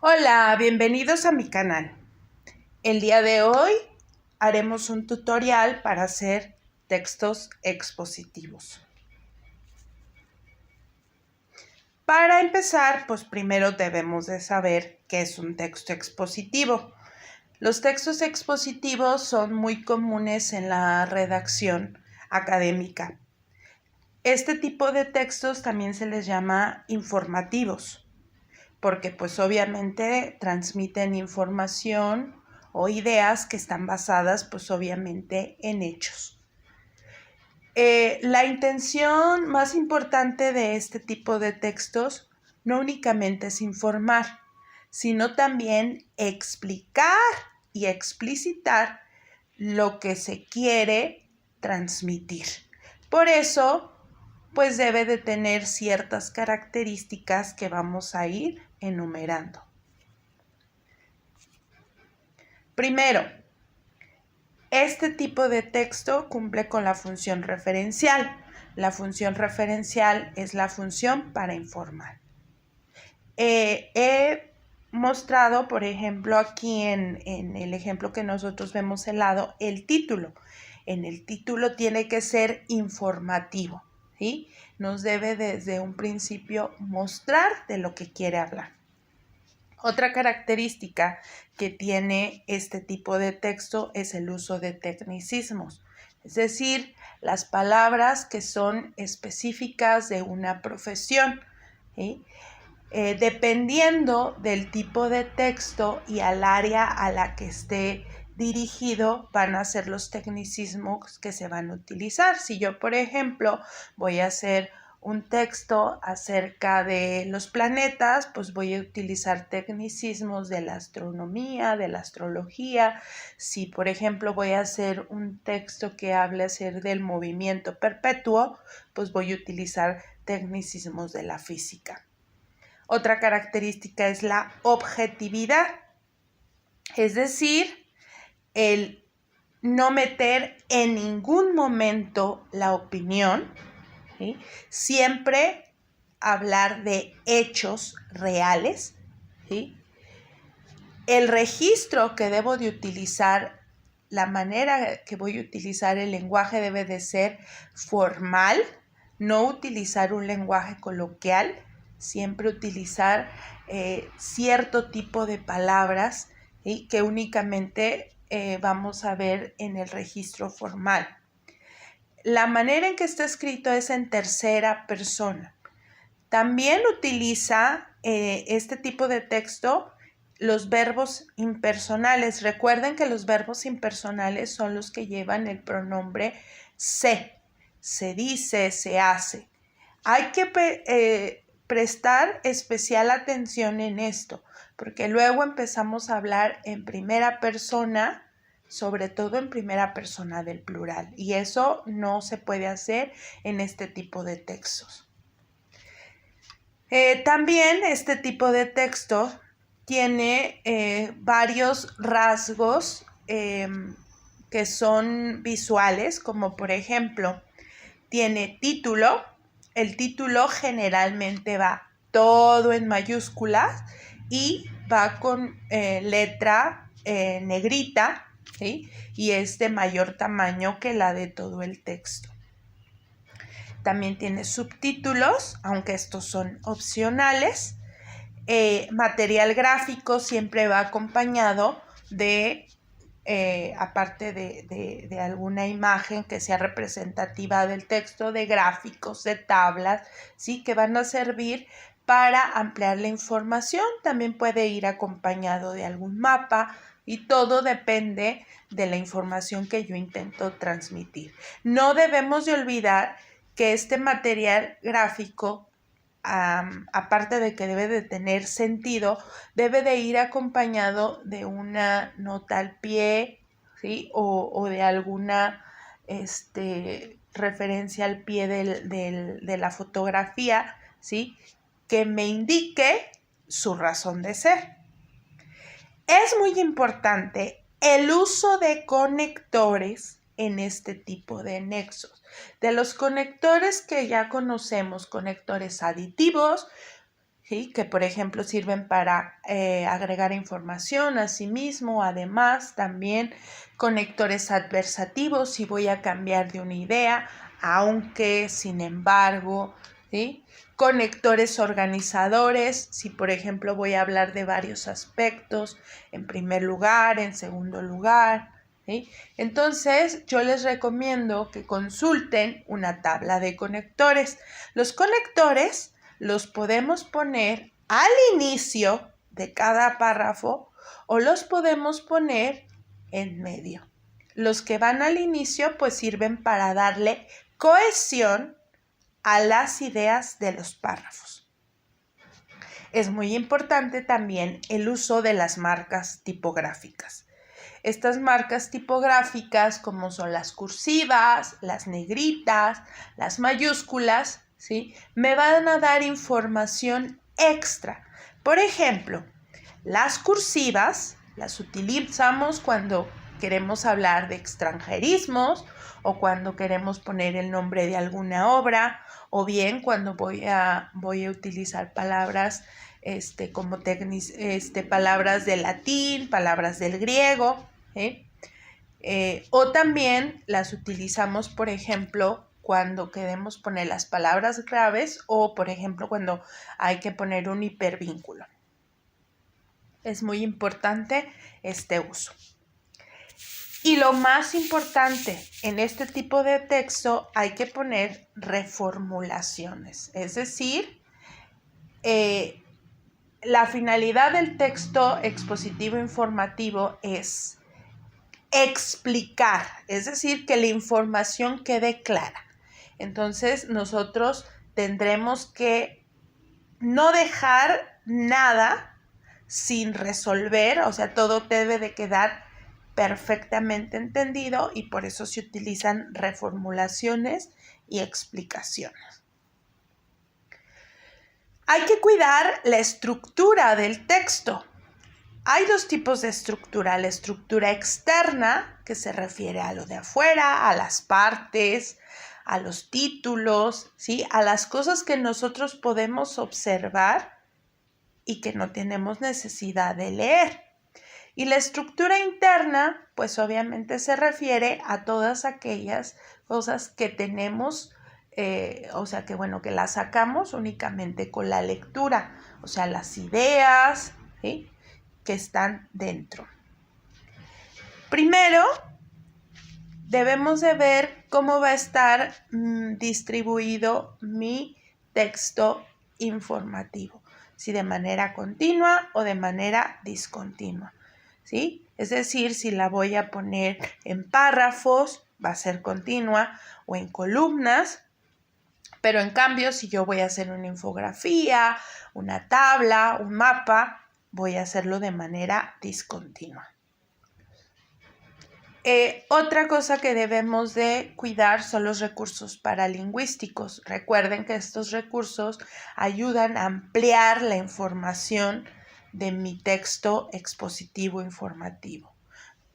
Hola, bienvenidos a mi canal. El día de hoy haremos un tutorial para hacer textos expositivos. Para empezar, pues primero debemos de saber qué es un texto expositivo. Los textos expositivos son muy comunes en la redacción académica. Este tipo de textos también se les llama informativos, porque pues obviamente transmiten información o ideas que están basadas pues obviamente en hechos. La intención más importante de este tipo de textos no únicamente es informar, sino también explicar y explicitar lo que se quiere transmitir. Por eso, pues debe de tener ciertas características que vamos a ir enumerando. Primero, este tipo de texto cumple con la función referencial. La función referencial es la función para informar. He mostrado, por ejemplo, aquí en el ejemplo que nosotros vemos al lado, el título. En el título tiene que ser informativo, ¿sí? Nos debe desde un principio mostrar de lo que quiere hablar. Otra característica que tiene este tipo de texto es el uso de tecnicismos, es decir, las palabras que son específicas de una profesión, ¿sí? Dependiendo del tipo de texto y al área a la que esté dirigido, van a ser los tecnicismos que se van a utilizar. Si yo, por ejemplo, voy a hacer un texto acerca de los planetas, pues voy a utilizar tecnicismos de la astronomía, de la astrología. Si, por ejemplo, voy a hacer un texto que hable acerca del movimiento perpetuo, pues voy a utilizar tecnicismos de la física. Otra característica es la objetividad, es decir, el no meter en ningún momento la opinión, ¿sí? Siempre hablar de hechos reales, ¿sí? El registro que debo de utilizar, la manera que voy a utilizar el lenguaje debe de ser formal, no utilizar un lenguaje coloquial, siempre utilizar cierto tipo de palabras, ¿sí? Que únicamente vamos a ver en el registro formal. La manera en que está escrito es en tercera persona. También utiliza este tipo de texto los verbos impersonales. Recuerden que los verbos impersonales son los que llevan el pronombre se. Se dice, se hace. Hay que prestar especial atención en esto, porque luego empezamos a hablar en primera persona, sobre todo en primera persona del plural, y eso no se puede hacer en este tipo de textos. También este tipo de texto tiene varios rasgos que son visuales, como por ejemplo, tiene título. El título generalmente va todo en mayúsculas y va con letra negrita, ¿sí? Y es de mayor tamaño que la de todo el texto. También tiene subtítulos, aunque estos son opcionales. Material gráfico siempre va acompañado de, aparte de alguna imagen que sea representativa del texto, de gráficos, de tablas, ¿sí? Que van a servir para ampliar la información. También puede ir acompañado de algún mapa y todo depende de la información que yo intento transmitir. No debemos de olvidar que este material gráfico, aparte de que debe de tener sentido, debe de ir acompañado de una nota al pie, ¿sí? O de alguna referencia al pie de la fotografía, ¿sí? Que me indique su razón de ser. Es muy importante el uso de conectores en este tipo de nexos. De los conectores que ya conocemos, conectores aditivos, ¿sí? Que por ejemplo sirven para agregar información a sí mismo, además también conectores adversativos si voy a cambiar de una idea, aunque, sin embargo, ¿sí? Conectores organizadores, si por ejemplo voy a hablar de varios aspectos, en primer lugar, en segundo lugar, ¿sí? Entonces yo les recomiendo que consulten una tabla de conectores. Los conectores los podemos poner al inicio de cada párrafo o los podemos poner en medio. Los que van al inicio pues sirven para darle cohesión a las ideas de los párrafos. Es muy importante también el uso de las marcas tipográficas. Estas marcas tipográficas, como son las cursivas, las negritas, las mayúsculas, ¿sí? Me van a dar información extra. Por ejemplo, las cursivas las utilizamos cuando queremos hablar de extranjerismos o cuando queremos poner el nombre de alguna obra o bien cuando voy a utilizar palabras como palabras del latín, palabras del griego, ¿sí? O también las utilizamos, por ejemplo, cuando queremos poner las palabras claves o, por ejemplo, cuando hay que poner un hipervínculo. Es muy importante este uso. Y lo más importante, en este tipo de texto hay que poner reformulaciones, es decir, la finalidad del texto expositivo informativo es explicar, es decir, que la información quede clara. Entonces, nosotros tendremos que no dejar nada sin resolver, o sea, todo debe de quedar perfectamente entendido y por eso se utilizan reformulaciones y explicaciones. Hay que cuidar la estructura del texto. Hay dos tipos de estructura, la estructura externa, que se refiere a lo de afuera, a las partes, a los títulos, ¿sí? A las cosas que nosotros podemos observar y que no tenemos necesidad de leer. Y la estructura interna, pues obviamente se refiere a todas aquellas cosas que tenemos, que las sacamos únicamente con la lectura, o sea, las ideas, ¿sí? Que están dentro. Primero, debemos de ver cómo va a estar distribuido mi texto informativo, si de manera continua o de manera discontinua, ¿sí? Es decir, si la voy a poner en párrafos, va a ser continua, o en columnas, pero en cambio, si yo voy a hacer una infografía, una tabla, un mapa, voy a hacerlo de manera discontinua. Otra cosa que debemos de cuidar son los recursos paralingüísticos. Recuerden que estos recursos ayudan a ampliar la información de mi texto expositivo informativo.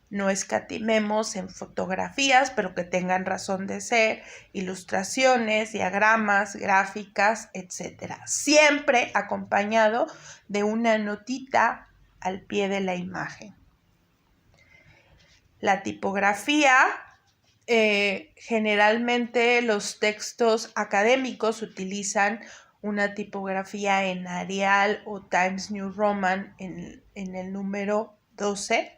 No escatimemos en fotografías, pero que tengan razón de ser, ilustraciones, diagramas, gráficas, etc. Siempre acompañado de una notita al pie de la imagen. La tipografía, generalmente los textos académicos utilizan una tipografía en Arial o Times New Roman en el número 12.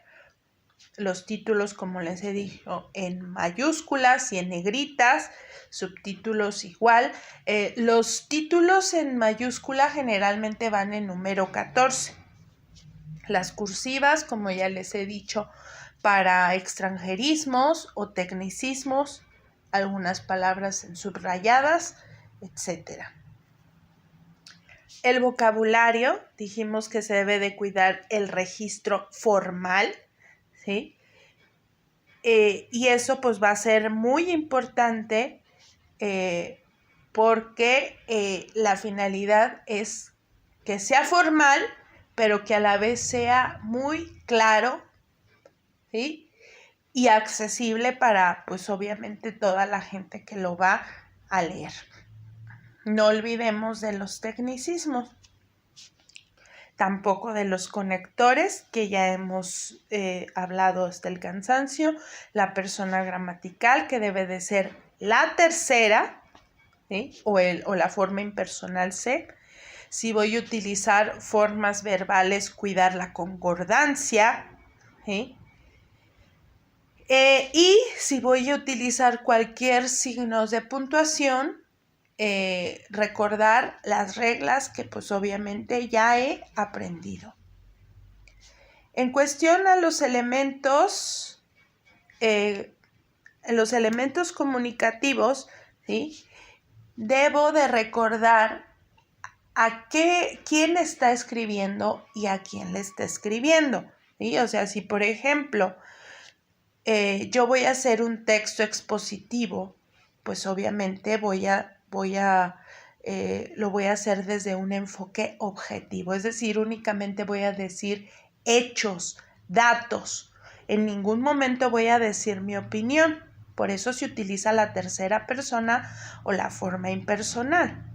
Los títulos, como les he dicho, en mayúsculas y en negritas, subtítulos igual. Los títulos en mayúscula generalmente van en número 14. Las cursivas, como ya les he dicho, para extranjerismos o tecnicismos, algunas palabras en subrayadas, etc. El vocabulario, dijimos que se debe de cuidar el registro formal, ¿sí? Y eso pues va a ser muy importante porque la finalidad es que sea formal, pero que a la vez sea muy claro, ¿sí? Y accesible para, pues obviamente, toda la gente que lo va a leer. No olvidemos de los tecnicismos. tampoco de los conectores, que ya hemos hablado hasta el cansancio, la persona gramatical, que debe de ser la tercera, ¿sí? o la forma impersonal se. Si voy a utilizar formas verbales, cuidar la concordancia, ¿sí? Y si voy a utilizar cualquier signo de puntuación, recordar las reglas que pues obviamente ya he aprendido. En cuestión a los elementos comunicativos, ¿sí? Debo de recordar quién está escribiendo y a quién le está escribiendo, ¿sí? O sea, si por ejemplo yo voy a hacer un texto expositivo, pues obviamente lo voy a hacer desde un enfoque objetivo, es decir, únicamente voy a decir hechos, datos. En ningún momento voy a decir mi opinión. Por eso se utiliza la tercera persona o la forma impersonal.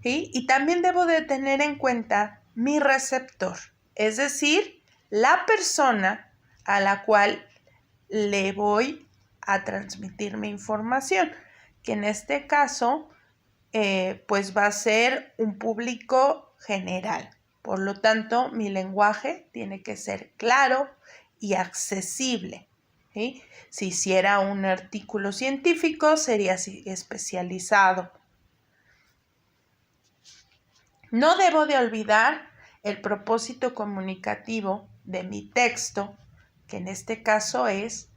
¿Sí? Y también debo de tener en cuenta mi receptor, es decir, la persona a la cual le voy a transmitir mi información, que en este caso pues va a ser un público general. Por lo tanto, mi lenguaje tiene que ser claro y accesible, ¿sí? Si hiciera un artículo científico, sería especializado. No debo de olvidar el propósito comunicativo de mi texto, que en este caso es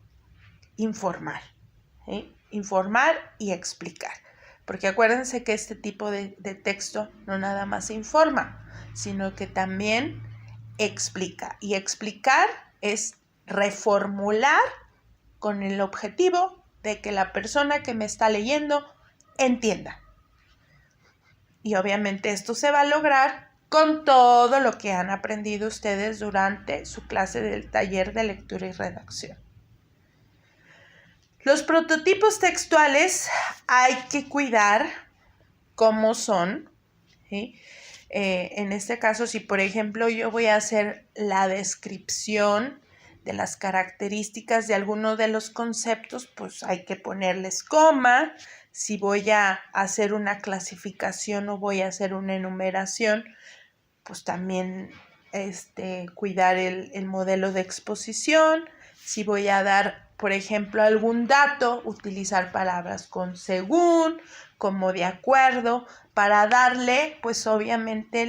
informar, ¿sí? Informar y explicar. Porque acuérdense que este tipo de texto no nada más informa, sino que también explica. Y explicar es reformular con el objetivo de que la persona que me está leyendo entienda. Y obviamente esto se va a lograr con todo lo que han aprendido ustedes durante su clase del taller de lectura y redacción. Los prototipos textuales hay que cuidar cómo son, ¿sí? En este caso, si por ejemplo yo voy a hacer la descripción de las características de alguno de los conceptos, pues hay que ponerles coma. Si voy a hacer una clasificación o voy a hacer una enumeración, pues también cuidar el modelo de exposición. Si voy a dar, por ejemplo, algún dato, utilizar palabras con según, como de acuerdo, para darle, pues obviamente,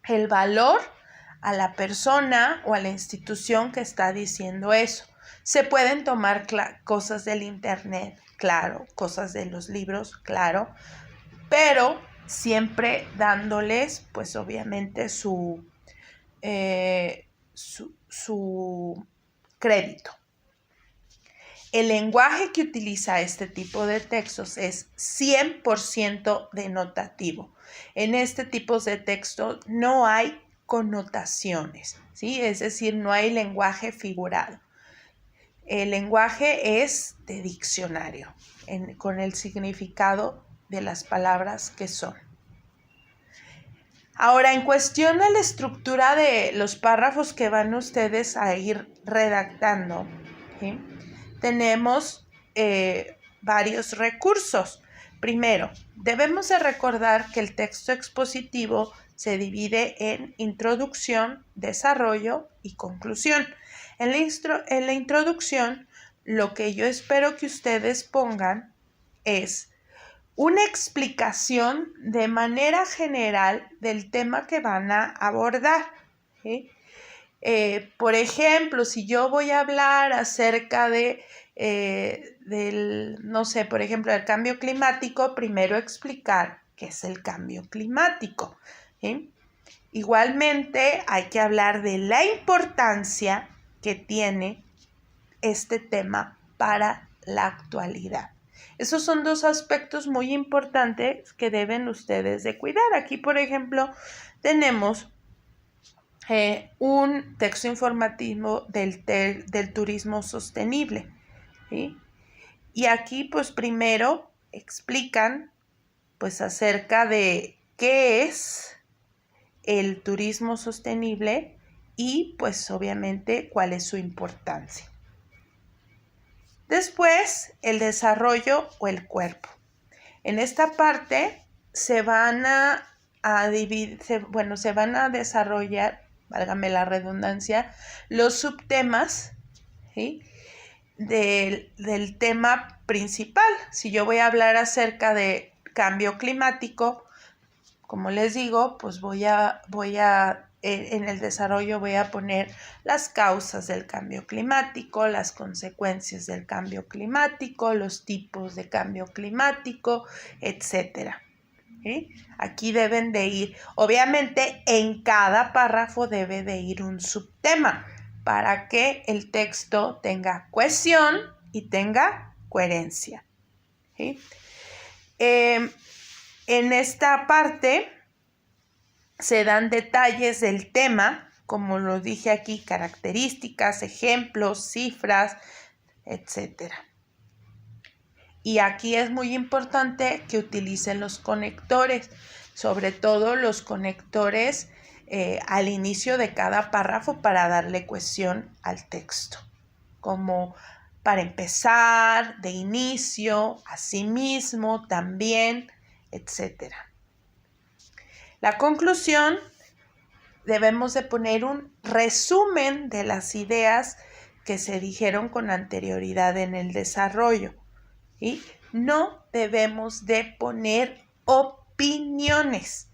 el valor a la persona o a la institución que está diciendo eso. Se pueden tomar cosas del internet, claro, cosas de los libros, claro, pero siempre dándoles, pues obviamente, su crédito. El lenguaje que utiliza este tipo de textos es 100% denotativo. En este tipo de texto no hay connotaciones, ¿sí? Es decir, no hay lenguaje figurado. El lenguaje es de diccionario, con el significado de las palabras que son. Ahora, en cuestión a la estructura de los párrafos que van ustedes a ir redactando, ¿sí? Tenemos varios recursos. Primero, debemos de recordar que el texto expositivo se divide en introducción, desarrollo y conclusión. En la introducción, lo que yo espero que ustedes pongan es una explicación de manera general del tema que van a abordar, ¿sí? Por ejemplo, si yo voy a hablar acerca por ejemplo, del cambio climático, primero explicar qué es el cambio climático, ¿sí? Igualmente, hay que hablar de la importancia que tiene este tema para la actualidad. Esos son dos aspectos muy importantes que deben ustedes de cuidar. Aquí, por ejemplo, tenemos un texto informativo del turismo sostenible, ¿sí? Y aquí, pues, primero explican, pues, acerca de qué es el turismo sostenible y pues obviamente cuál es su importancia. Después, el desarrollo o el cuerpo. En esta parte se van a desarrollar, válgame la redundancia, los subtemas, ¿sí?, del tema principal. Si yo voy a hablar acerca de cambio climático, como les digo, pues en el desarrollo voy a poner las causas del cambio climático, las consecuencias del cambio climático, los tipos de cambio climático, etc. ¿Sí? Aquí deben de ir, obviamente en cada párrafo debe de ir un subtema para que el texto tenga cohesión y tenga coherencia. ¿Sí? En esta parte se dan detalles del tema, como lo dije aquí, características, ejemplos, cifras, etc. Y aquí es muy importante que utilicen los conectores, sobre todo los conectores al inicio de cada párrafo para darle cohesión al texto, como para empezar, de inicio, asimismo, también, etc. La conclusión, debemos de poner un resumen de las ideas que se dijeron con anterioridad en el desarrollo. ¿Sí? No debemos de poner opiniones,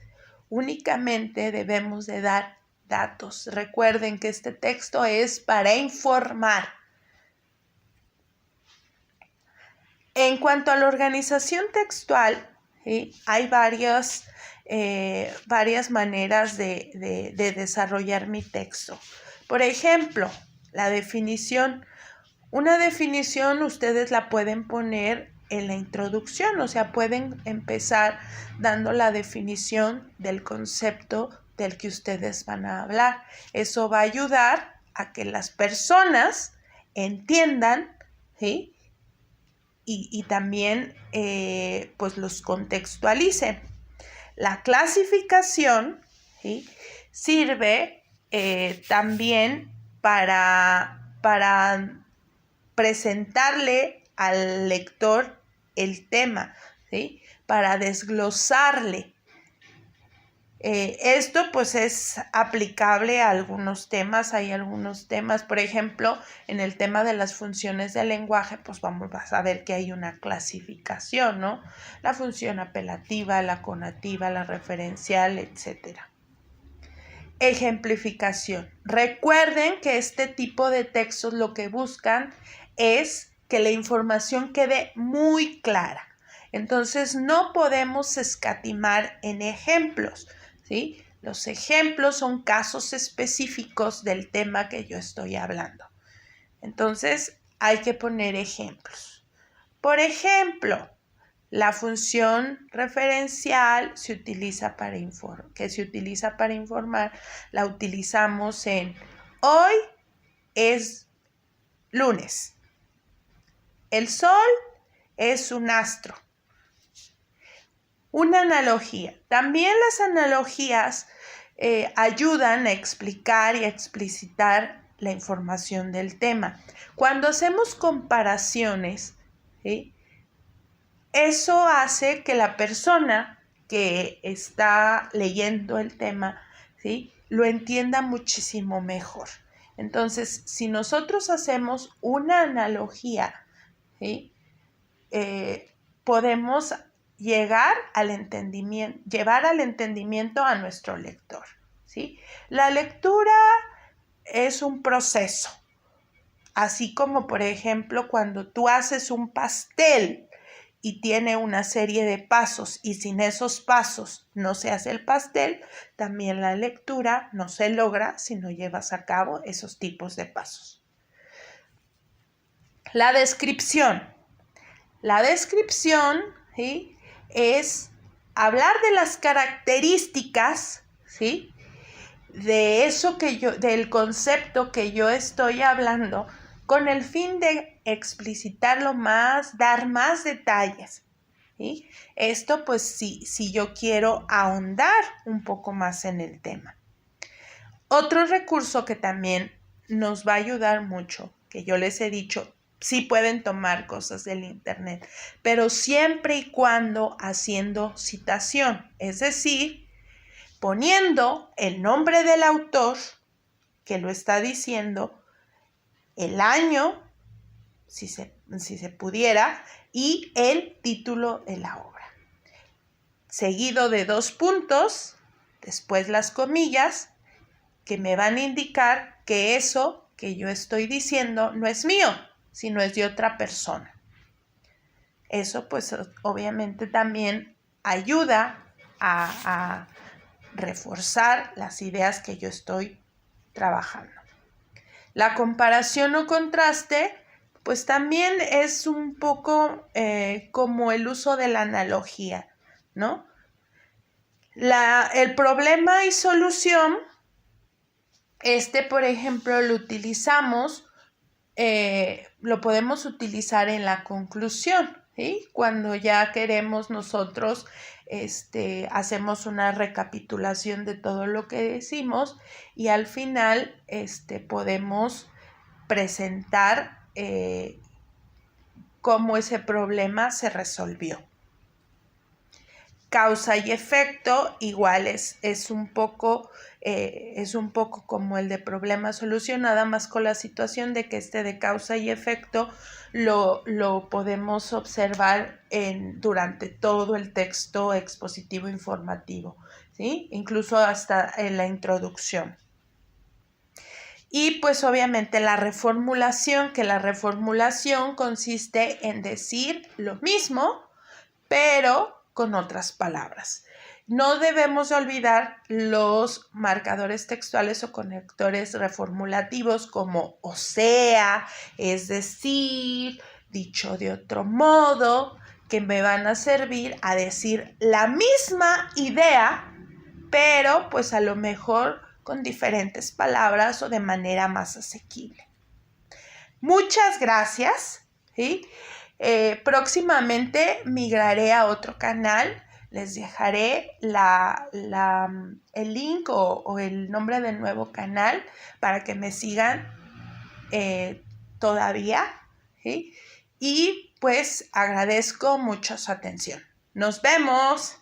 únicamente debemos de dar datos. Recuerden que este texto es para informar. En cuanto a la organización textual, ¿sí?, hay varias maneras de desarrollar mi texto. Por ejemplo, la definición. Una definición ustedes la pueden poner en la introducción, o sea, pueden empezar dando la definición del concepto del que ustedes van a hablar. Eso va a ayudar a que las personas entiendan, ¿sí?, y también pues los contextualicen. La clasificación, ¿sí?, sirve también para presentarle al lector el tema, ¿sí?, para desglosarle. Esto pues es aplicable a algunos temas. Hay algunos temas, por ejemplo, en el tema de las funciones del lenguaje, pues vamos a ver que hay una clasificación, ¿no? La función apelativa, la conativa, la referencial, etc. Ejemplificación. Recuerden que este tipo de textos lo que buscan es que la información quede muy clara. Entonces no podemos escatimar en ejemplos, ¿sí? Los ejemplos son casos específicos del tema que yo estoy hablando. Entonces hay que poner ejemplos. Por ejemplo, la función referencial se utiliza para informar, la utilizamos en hoy es lunes. El sol es un astro. Una analogía. También las analogías ayudan a explicar y a explicitar la información del tema. Cuando hacemos comparaciones, ¿sí?, eso hace que la persona que está leyendo el tema, ¿sí?, lo entienda muchísimo mejor. Entonces, si nosotros hacemos una analogía, ¿sí?, podemos llevar al entendimiento a nuestro lector, ¿sí? La lectura es un proceso, así como, por ejemplo, cuando tú haces un pastel y tiene una serie de pasos y sin esos pasos no se hace el pastel, también la lectura no se logra si no llevas a cabo esos tipos de pasos. La descripción. La descripción, ¿sí?, es hablar de las características, ¿sí?, de eso del concepto que yo estoy hablando, con el fin de explicitarlo más, dar más detalles, ¿sí? Esto pues si yo quiero ahondar un poco más en el tema. Otro recurso que también nos va a ayudar mucho, que yo les he dicho, sí pueden tomar cosas del internet, pero siempre y cuando haciendo citación, es decir, poniendo el nombre del autor que lo está diciendo, el año, si se pudiera, y el título de la obra. Seguido de 2 puntos, después las comillas, que me van a indicar que eso que yo estoy diciendo no es mío, sino es de otra persona. Eso pues obviamente también ayuda a reforzar las ideas que yo estoy trabajando. La comparación o contraste pues también es un poco como el uso de la analogía, ¿no? El problema y solución, por ejemplo, lo podemos utilizar en la conclusión, ¿sí? Cuando ya queremos nosotros, hacemos una recapitulación de todo lo que decimos y al final, podemos presentar cómo ese problema se resolvió. Causa y efecto igual es un poco como el de problema-solución, nada más con la situación de que de causa y efecto lo podemos observar durante todo el texto expositivo informativo, ¿sí? Incluso hasta en la introducción. Y pues obviamente la reformulación, que la reformulación consiste en decir lo mismo, pero con otras palabras. No debemos olvidar los marcadores textuales o conectores reformulativos como o sea, es decir, dicho de otro modo, que me van a servir a decir la misma idea, pero pues a lo mejor con diferentes palabras o de manera más asequible. Muchas gracias, ¿sí? Próximamente migraré a otro canal. Les dejaré el link o el nombre del nuevo canal para que me sigan todavía, ¿sí? Y pues agradezco mucho su atención. Nos vemos.